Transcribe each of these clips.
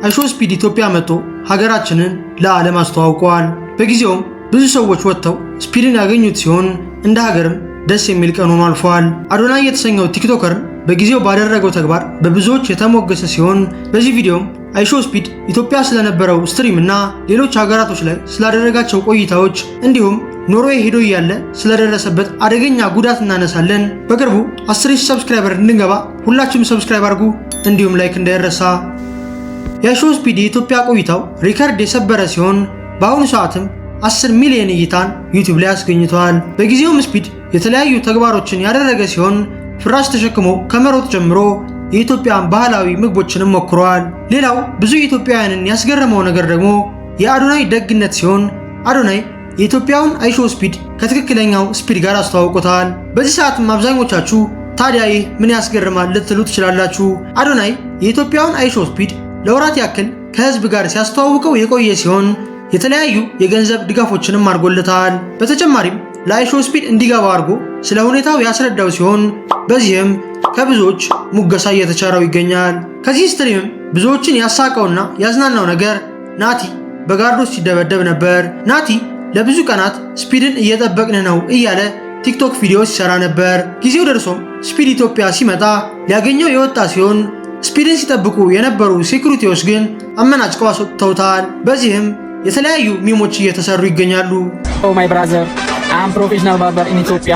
አይሾ ስፒድ ኢትዮጵያ መጥቶ ሀገራችንን ለዓለም አስተዋውቋል። በጊዜውም ብዙ ሰዎች ወጥተው ስፒድን ያገኙት ሲሆን እንደ ሀገርም ደስ የሚል ቀን ሆኖ አልፏል። አዶናይ የተሰኘው ቲክቶከር በጊዜው ባደረገው ተግባር በብዙዎች የተሞገሰ ሲሆን በዚህ ቪዲዮም አይሾ ስፒድ ኢትዮጵያ ስለነበረው ስትሪም እና ሌሎች ሀገራቶች ላይ ስላደረጋቸው ቆይታዎች እንዲሁም ኖርዌይ ሄዶ እያለ ስለደረሰበት አደገኛ ጉዳት እናነሳለን። በቅርቡ 10,000 ሰብስክራይበር እንድንገባ ሁላችሁም ሰብስክራይብ አድርጉ፣ እንዲሁም ላይክ እንዳይረሳ። የአይሾ ስፒድ የኢትዮጵያ ቆይታው ሪከርድ የሰበረ ሲሆን በአሁኑ ሰዓትም 10 ሚሊዮን እይታን ዩቲዩብ ላይ አስገኝቷል። በጊዜውም ስፒድ የተለያዩ ተግባሮችን ያደረገ ሲሆን ፍራሽ ተሸክሞ ከመሮጥ ጀምሮ የኢትዮጵያን ባህላዊ ምግቦችንም ሞክሯል። ሌላው ብዙ ኢትዮጵያውያንን ያስገረመው ነገር ደግሞ የአዶናይ ደግነት ሲሆን አዶናይ የኢትዮጵያውን አይሾ ስፒድ ከትክክለኛው ስፒድ ጋር አስተዋውቆታል። በዚህ ሰዓትም አብዛኞቻችሁ ታዲያ ይህ ምን ያስገርማል ልትሉ ትችላላችሁ። አዶናይ የኢትዮጵያውን አይሾ ስፒድ ለወራት ያክል ከህዝብ ጋር ሲያስተዋውቀው የቆየ ሲሆን የተለያዩ የገንዘብ ድጋፎችንም አድርጎለታል። በተጨማሪም ለአይሾ ስፒድ እንዲገባ አድርጎ ስለ ሁኔታው ያስረዳው ሲሆን በዚህም ከብዙዎች ሙገሳ እየተቸረው ይገኛል። ከዚህ ስትሪምም ብዙዎችን ያሳቀውና ያዝናናው ነገር ናቲ በጋርዶች ሲደበደብ ነበር። ናቲ ለብዙ ቀናት ስፒድን እየጠበቅን ነው እያለ ቲክቶክ ቪዲዮ ሲሰራ ነበር። ጊዜው ደርሶም ስፒድ ኢትዮጵያ ሲመጣ ሊያገኘው የወጣ ሲሆን ስፒድን ሲጠብቁ የነበሩ ሴኩሪቲዎች ግን አመናጭቀው አስወጥተውታል። በዚህም የተለያዩ ሚሞች እየተሰሩ ይገኛሉ። ኦ ማይ ብራዘር አም ፕሮፌሽናል ባርበር ኢን ኢትዮጵያ።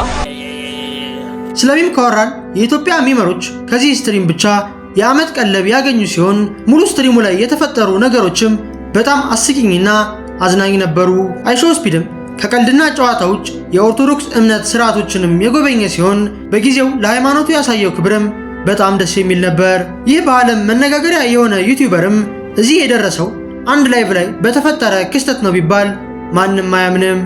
ስለ ሚም ካወራን የኢትዮጵያ ሚመሮች ከዚህ ስትሪም ብቻ የዓመት ቀለብ ያገኙ ሲሆን ሙሉ ስትሪሙ ላይ የተፈጠሩ ነገሮችም በጣም አስቂኝና አዝናኝ ነበሩ። አይሾ ስፒድም ከቀልድና ጨዋታ ውጭ የኦርቶዶክስ እምነት ስርዓቶችንም የጎበኘ ሲሆን በጊዜው ለሃይማኖቱ ያሳየው ክብርም በጣም ደስ የሚል ነበር። ይህ በዓለም መነጋገሪያ የሆነ ዩቲዩበርም እዚህ የደረሰው አንድ ላይቭ ላይ በተፈጠረ ክስተት ነው ቢባል ማንም አያምንም።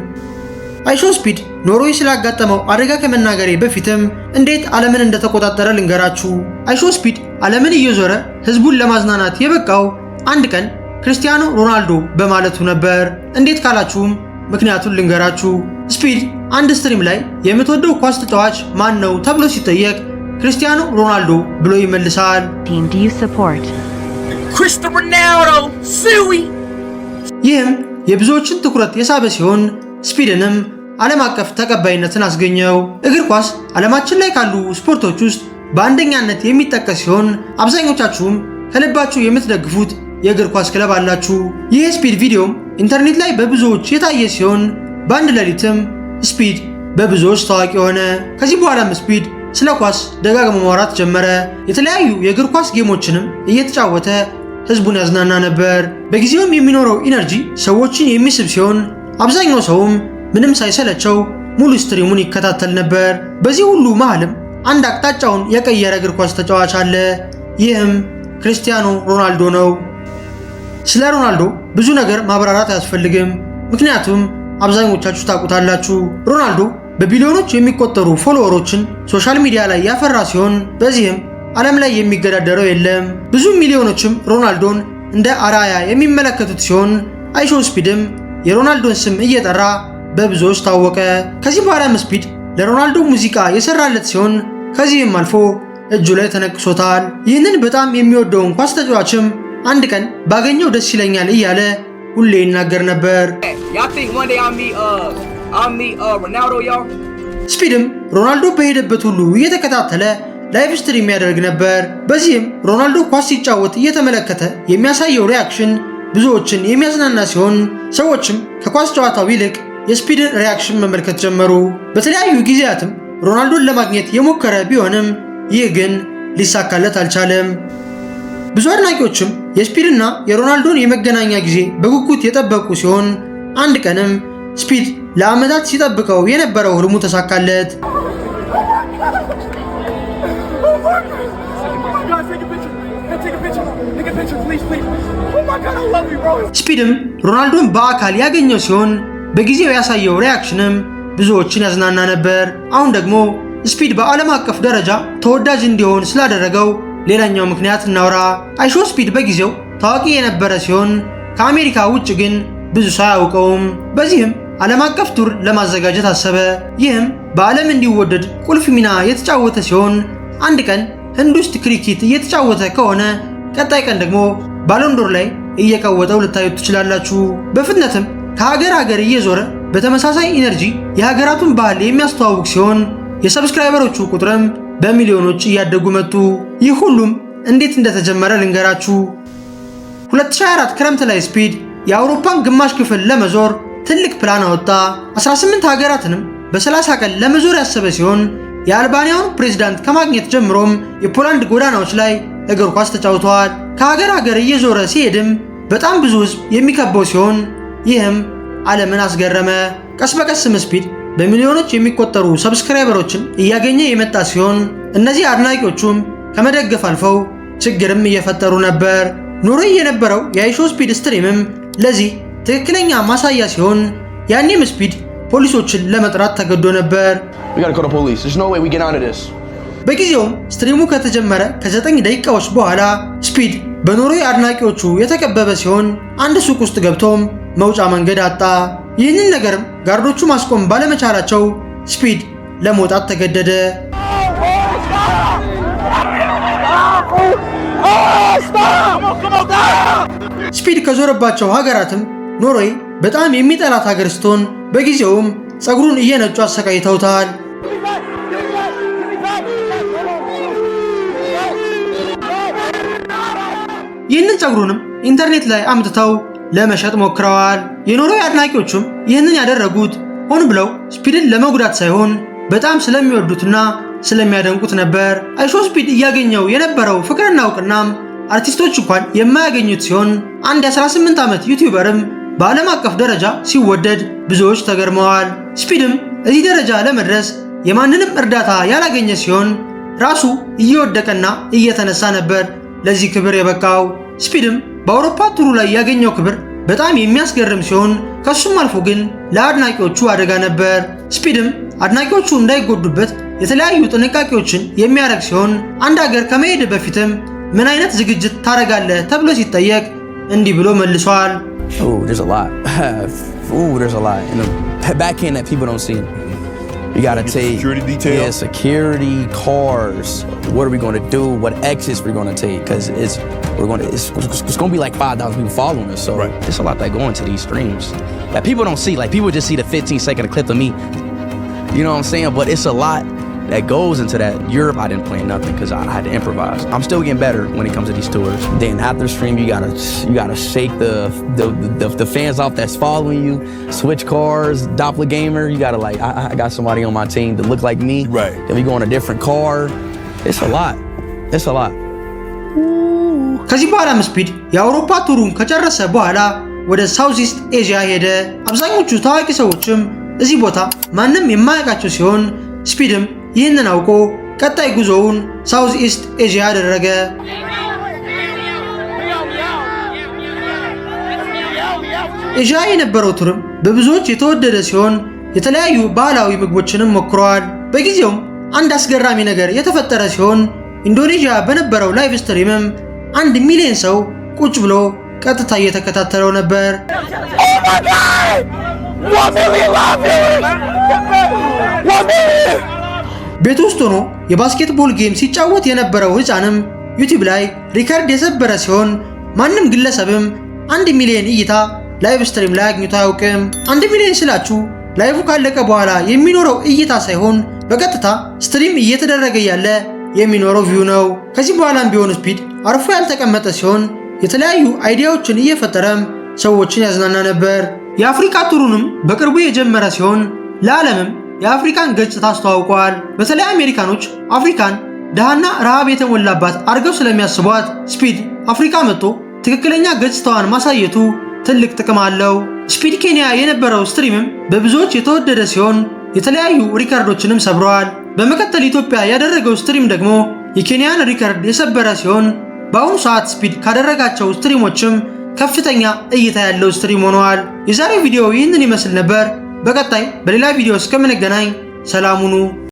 አይሾ ስፒድ ኖርዌይ ስላጋጠመው አደጋ ከመናገሬ በፊትም እንዴት ዓለምን እንደተቆጣጠረ ልንገራችሁ። አይሾ ስፒድ ዓለምን እየዞረ ህዝቡን ለማዝናናት የበቃው አንድ ቀን ክርስቲያኖ ሮናልዶ በማለቱ ነበር። እንዴት ካላችሁም ምክንያቱን ልንገራችሁ። ስፒድ አንድ ስትሪም ላይ የምትወደው ኳስ ተጫዋች ማን ነው ተብሎ ሲጠየቅ ክርስቲያኖ ሮናልዶ ብሎ ይመልሳል። ይህም የብዙዎችን ትኩረት የሳበ ሲሆን ስፒድንም ዓለም አቀፍ ተቀባይነትን አስገኘው። እግር ኳስ ዓለማችን ላይ ካሉ ስፖርቶች ውስጥ በአንደኛነት የሚጠቀስ ሲሆን አብዛኞቻችሁም ከልባችሁ የምትደግፉት የእግር ኳስ ክለብ አላችሁ። ይህ ስፒድ ቪዲዮም ኢንተርኔት ላይ በብዙዎች የታየ ሲሆን በአንድ ሌሊትም ስፒድ በብዙዎች ታዋቂ ሆነ። ከዚህ በኋላም ስፒድ ስለ ኳስ ደጋግሞ ማውራት ጀመረ። የተለያዩ የእግር ኳስ ጌሞችንም እየተጫወተ ህዝቡን ያዝናና ነበር። በጊዜውም የሚኖረው ኢነርጂ ሰዎችን የሚስብ ሲሆን አብዛኛው ሰውም ምንም ሳይሰለቸው ሙሉ ስትሪሙን ይከታተል ነበር። በዚህ ሁሉ መሃልም አንድ አቅጣጫውን የቀየረ እግር ኳስ ተጫዋች አለ። ይህም ክርስቲያኖ ሮናልዶ ነው። ስለ ሮናልዶ ብዙ ነገር ማብራራት አያስፈልግም፣ ምክንያቱም አብዛኞቻችሁ ታውቁታላችሁ። ሮናልዶ በቢሊዮኖች የሚቆጠሩ ፎሎወሮችን ሶሻል ሚዲያ ላይ ያፈራ ሲሆን በዚህም ዓለም ላይ የሚገዳደረው የለም። ብዙ ሚሊዮኖችም ሮናልዶን እንደ አራያ የሚመለከቱት ሲሆን አይሾ ስፒድም የሮናልዶን ስም እየጠራ በብዙዎች ታወቀ። ከዚህ በኋላም ስፒድ ለሮናልዶ ሙዚቃ የሰራለት ሲሆን ከዚህም አልፎ እጁ ላይ ተነቅሶታል። ይህንን በጣም የሚወደውን ኳስ ተጫዋችም አንድ ቀን ባገኘው ደስ ይለኛል እያለ ሁሌ ይናገር ነበር። ስፒድም ሮናልዶ በሄደበት ሁሉ እየተከታተለ ላይቭ ስትሪም ያደርግ ነበር። በዚህም ሮናልዶ ኳስ ሲጫወት እየተመለከተ የሚያሳየው ሪያክሽን ብዙዎችን የሚያዝናና ሲሆን ሰዎችም ከኳስ ጨዋታው ይልቅ የስፒድን ሪያክሽን መመልከት ጀመሩ። በተለያዩ ጊዜያትም ሮናልዶን ለማግኘት የሞከረ ቢሆንም ይህ ግን ሊሳካለት አልቻለም። ብዙ አድናቂዎችም የስፒድና የሮናልዶን የመገናኛ ጊዜ በጉጉት የጠበቁ ሲሆን አንድ ቀንም ስፒድ ለዓመታት ሲጠብቀው የነበረው ህልሙ ተሳካለት። ስፒድም ሮናልዶን በአካል ያገኘው ሲሆን በጊዜው ያሳየው ሪያክሽንም ብዙዎችን ያዝናና ነበር። አሁን ደግሞ ስፒድ በዓለም አቀፍ ደረጃ ተወዳጅ እንዲሆን ስላደረገው ሌላኛው ምክንያት እናውራ። አይሾ ስፒድ በጊዜው ታዋቂ የነበረ ሲሆን ከአሜሪካ ውጭ ግን ብዙ ሰው አያውቀውም። በዚህም ዓለም አቀፍ ቱር ለማዘጋጀት አሰበ። ይህም በዓለም እንዲወደድ ቁልፍ ሚና የተጫወተ ሲሆን አንድ ቀን ህንድ ውስጥ ክሪኬት እየተጫወተ ከሆነ ቀጣይ ቀን ደግሞ ባሎንዶር ላይ እየቀወጠው ልታዩት ትችላላችሁ። በፍጥነትም ከሀገር ሀገር እየዞረ በተመሳሳይ ኢነርጂ የሀገራቱን ባህል የሚያስተዋውቅ ሲሆን የሰብስክራይበሮቹ ቁጥርም በሚሊዮኖች እያደጉ መጡ። ይህ ሁሉም እንዴት እንደተጀመረ ልንገራችሁ። 2024 ክረምት ላይ ስፒድ የአውሮፓን ግማሽ ክፍል ለመዞር ትልቅ ፕላን አወጣ። 18 ሀገራትንም በ30 ቀን ለመዞር ያሰበ ሲሆን የአልባኒያውን ፕሬዝዳንት ከማግኘት ጀምሮም የፖላንድ ጎዳናዎች ላይ እግር ኳስ ተጫውተዋል። ከሀገር ሀገር እየዞረ ሲሄድም በጣም ብዙ ህዝብ የሚከበው ሲሆን ይህም ዓለምን አስገረመ። ቀስ በቀስም ስፒድ በሚሊዮኖች የሚቆጠሩ ሰብስክራይበሮችን እያገኘ የመጣ ሲሆን እነዚህ አድናቂዎቹም ከመደገፍ አልፈው ችግርም እየፈጠሩ ነበር። ኖርዌይ የነበረው የአይሾ ስፒድ ስትሪምም ለዚህ ትክክለኛ ማሳያ ሲሆን ያኔም ስፒድ ፖሊሶችን ለመጥራት ተገዶ ነበር። በጊዜውም ስትሪሙ ከተጀመረ ከ9 ደቂቃዎች በኋላ ስፒድ በኖርዌይ አድናቂዎቹ የተከበበ ሲሆን አንድ ሱቅ ውስጥ ገብቶም መውጫ መንገድ አጣ። ይህንን ነገርም ጋርዶቹ ማስቆም ባለመቻላቸው ስፒድ ለመውጣት ተገደደ። ስፒድ ከዞረባቸው ሀገራትም ኖርዌይ በጣም የሚጠላት ሀገር ስትሆን በጊዜውም ፀጉሩን እየነጩ አሰቃይተውታል። ይህንን ፀጉሩንም ኢንተርኔት ላይ አምጥተው ለመሸጥ ሞክረዋል። የኖርዌይ አድናቂዎቹም ይህንን ያደረጉት ሆን ብለው ስፒድን ለመጉዳት ሳይሆን በጣም ስለሚወዱትና ስለሚያደንቁት ነበር። አይሾ ስፒድ እያገኘው የነበረው ፍቅርና እውቅናም አርቲስቶች እንኳን የማያገኙት ሲሆን አንድ የ18 ዓመት ዩቲዩበርም በዓለም አቀፍ ደረጃ ሲወደድ ብዙዎች ተገርመዋል። ስፒድም እዚህ ደረጃ ለመድረስ የማንንም እርዳታ ያላገኘ ሲሆን ራሱ እየወደቀና እየተነሳ ነበር ለዚህ ክብር የበቃው። ስፒድም በአውሮፓ ቱሩ ላይ ያገኘው ክብር በጣም የሚያስገርም ሲሆን ከሱም አልፎ ግን ለአድናቂዎቹ አደጋ ነበር። ስፒድም አድናቂዎቹ እንዳይጎዱበት የተለያዩ ጥንቃቄዎችን የሚያደርግ ሲሆን አንድ ሀገር ከመሄድ በፊትም ምን አይነት ዝግጅት ታረጋለህ ተብሎ ሲጠየቅ እንዲህ ብሎ መልሷል። There's a lot. There's a lot. In the back end that people don't see. You gotta take security detail. Yeah, security, cars. What are we gonna do? What exits we're gonna take? Because it's gonna be like 5,000 people following us. So right. There's a lot that go into these streams that people don't see. Like people just see the 15-second clip of me. You know what I'm saying? But it's a lot that goes into that. Europe, I didn't plan nothing because I had to improvise. I'm still getting better when it comes to these tours. Then after the stream, you gotta shake the fans off that's following you. Switch cars, doppelganger. You gotta like I got somebody on my team that look like me. Right. Then we go on a different car. It's a lot. It's a lot. ከዚህ በኋላ ስፒድ የአውሮፓ ቱሩን ከጨረሰ በኋላ ወደ ሳውዝ ኢስት ኤዥያ ሄደ። አብዛኞቹ ታዋቂ ሰዎችም እዚህ ቦታ ማንም የማያውቃቸው ሲሆን ስፒድም ይህንን አውቆ ቀጣይ ጉዞውን ሳውዝ ኢስት ኤዥያ አደረገ። ኤዥያ የነበረው ቱርም በብዙዎች የተወደደ ሲሆን የተለያዩ ባህላዊ ምግቦችንም ሞክረዋል። በጊዜውም አንድ አስገራሚ ነገር የተፈጠረ ሲሆን ኢንዶኔዥያ በነበረው ላይቭ ስትሪምም 1 ሚሊዮን ሰው ቁጭ ብሎ ቀጥታ እየተከታተለው ነበር። ቤት ውስጥ ሆኖ የባስኬትቦል ጌም ሲጫወት የነበረው ህፃንም ዩቲዩብ ላይ ሪከርድ የሰበረ ሲሆን ማንም ግለሰብም 1 ሚሊዮን እይታ ላይቭ ስትሪም ላይ አግኝቶ አያውቅም። 1 ሚሊዮን ስላችሁ ላይቭ ካለቀ በኋላ የሚኖረው እይታ ሳይሆን በቀጥታ ስትሪም እየተደረገ ያለ የሚኖረው ቪው ነው። ከዚህ በኋላም ቢሆን ስፒድ አርፎ ያልተቀመጠ ሲሆን የተለያዩ አይዲያዎችን እየፈጠረም ሰዎችን ያዝናና ነበር። የአፍሪካ ቱሩንም በቅርቡ የጀመረ ሲሆን ለዓለምም የአፍሪካን ገጽታ አስተዋውቋል። በተለይ አሜሪካኖች አፍሪካን ደሃና ረሃብ የተሞላባት አድርገው ስለሚያስቧት ስፒድ አፍሪካ መጥቶ ትክክለኛ ገጽታዋን ማሳየቱ ትልቅ ጥቅም አለው። ስፒድ ኬንያ የነበረው ስትሪምም በብዙዎች የተወደደ ሲሆን የተለያዩ ሪከርዶችንም ሰብረዋል። በመቀጠል ኢትዮጵያ ያደረገው ስትሪም ደግሞ የኬንያን ሪከርድ የሰበረ ሲሆን በአሁኑ ሰዓት ስፒድ ካደረጋቸው ስትሪሞችም ከፍተኛ እይታ ያለው ስትሪም ሆኗል። የዛሬው ቪዲዮ ይህንን ይመስል ነበር። በቀጣይ በሌላ ቪዲዮ እስከምንገናኝ ሰላም ሁኑ።